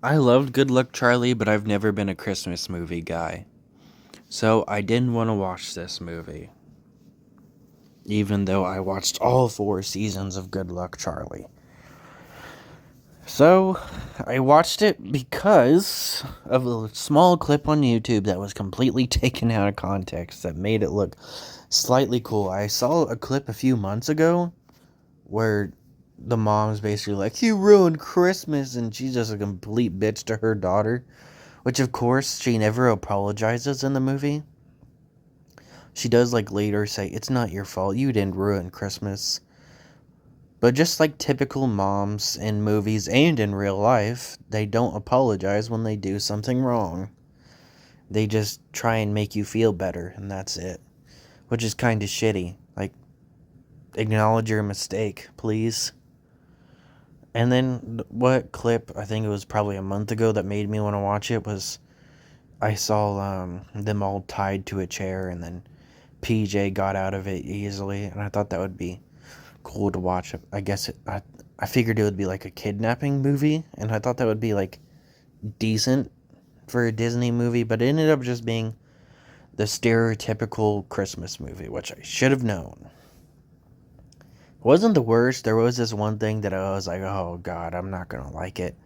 I loved Good Luck Charlie, but I've never been a Christmas movie guy. So I didn't want to watch this movie, even though I watched all 4 seasons of Good Luck Charlie. So I watched it because of a small clip on YouTube that was completely taken out of context that made it look slightly cool. I saw a clip a few months ago where the mom's basically like, "You ruined Christmas," and she's just a complete bitch to her daughter. Which, of course, she never apologizes in the movie. She does, like, later say, "It's not your fault. You didn't ruin Christmas." But just like typical moms in movies and in real life, they don't apologize when they do something wrong. They just try and make you feel better, and that's it. Which is kind of shitty. Like, acknowledge your mistake, please. And then, what clip, I think it was probably a month ago, that made me want to watch it was I saw them all tied to a chair, and then PJ got out of it easily, and I thought that would be cool to watch. I figured it would be like a kidnapping movie, and I thought that would be like decent for a Disney movie, but it ended up just being the stereotypical Christmas movie, which I should have known. It wasn't the worst. There was this one thing that I was like, oh god, I'm not gonna like it.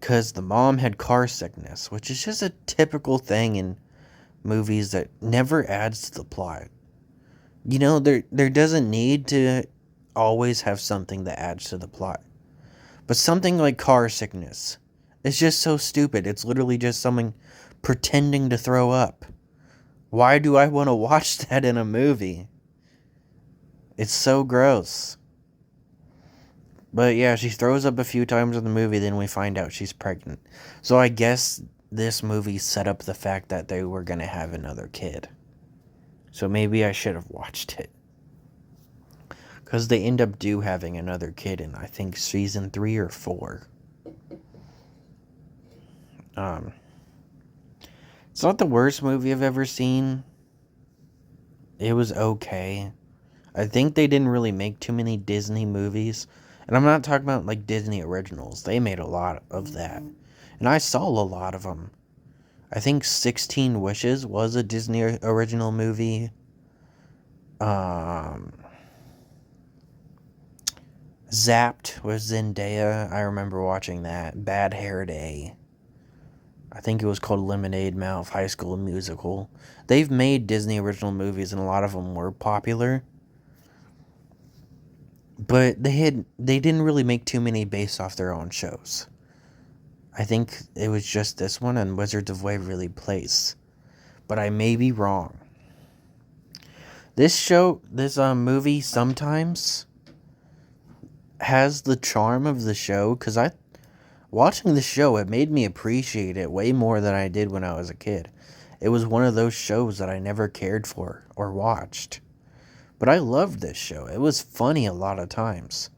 Because the mom had car sickness, which is just a typical thing in movies that never adds to the plot. You know, there doesn't need to always have something that adds to the plot. But something like car sickness is just so stupid. It's literally just someone pretending to throw up. Why do I want to watch that in a movie? It's so gross. But yeah, she throws up a few times in the movie, then we find out she's pregnant. So I guess this movie set up the fact that they were going to have another kid. So maybe I should have watched it. Because they end up having another kid in, I think, season 3 or 4. Um, it's not the worst movie I've ever seen. It was okay. I think they didn't really make too many Disney movies. And I'm not talking about, like, Disney originals. They made a lot of that. And I saw a lot of them. I think 16 Wishes was a Disney original movie. Um, Zapped was Zendaya. I remember watching that. Bad Hair Day. I think it was called Lemonade Mouth High School Musical. They've made Disney original movies, and a lot of them were popular. But they didn't really make too many based off their own shows. I think it was just this one and Wizards of Waverly Place. But I may be wrong. This movie sometimes has the charm of the show, because watching the show, it made me appreciate it way more than I did when I was a kid. It was one of those shows that I never cared for or watched. But I loved this show. It was funny a lot of times.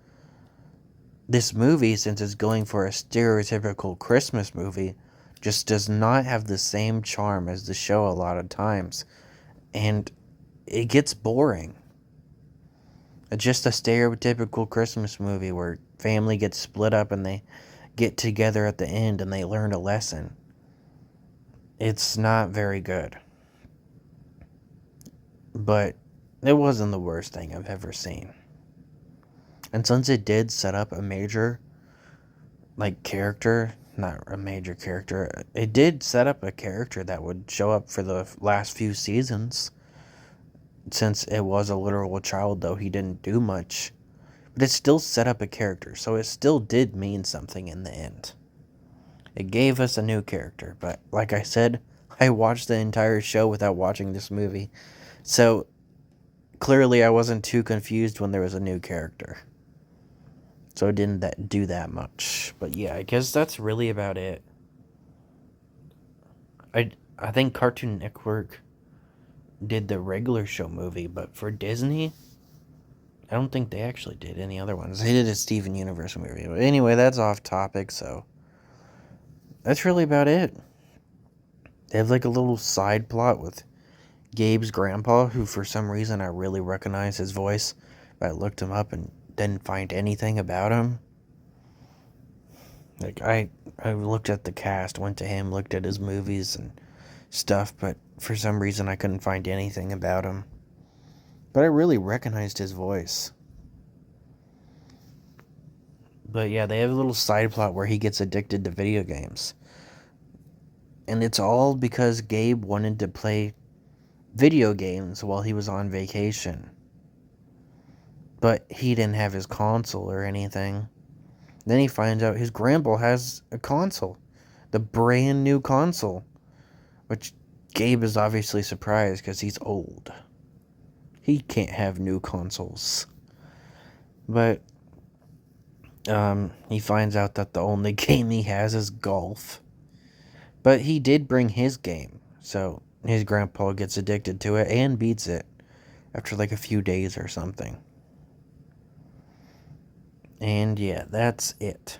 This movie, since it's going for a stereotypical Christmas movie, just does not have the same charm as the show a lot of times. And it gets boring. It's just a stereotypical Christmas movie where family gets split up and they get together at the end and they learn a lesson. It's not very good. But it wasn't the worst thing I've ever seen. And since it did set up a major, like, character, not a major character, it did set up a character that would show up for the last few seasons. Since it was a literal child, though, he didn't do much. But it still set up a character, so it still did mean something in the end. It gave us a new character, but like I said, I watched the entire show without watching this movie. So clearly I wasn't too confused when there was a new character. So it didn't do that much. But yeah, I guess that's really about it. I think Cartoon Network did the regular show movie, but for Disney, I don't think they actually did any other ones. They did a Steven Universe movie. But anyway, that's off topic, so that's really about it. They have like a little side plot with Gabe's grandpa, who for some reason I really recognize his voice, but I looked him up and didn't find anything about him. Like, I looked at the cast, went to him, looked at his movies and stuff, but for some reason I couldn't find anything about him. But I really recognized his voice. But yeah, they have a little side plot where he gets addicted to video games. And it's all because Gabe wanted to play video games while he was on vacation. But he didn't have his console or anything. Then he finds out his grandpa has a console. The brand new console. Which Gabe is obviously surprised because he's old. He can't have new consoles. But he finds out that the only game he has is golf. But he did bring his game. So his grandpa gets addicted to it and beats it after like a few days or something. And yeah, that's it.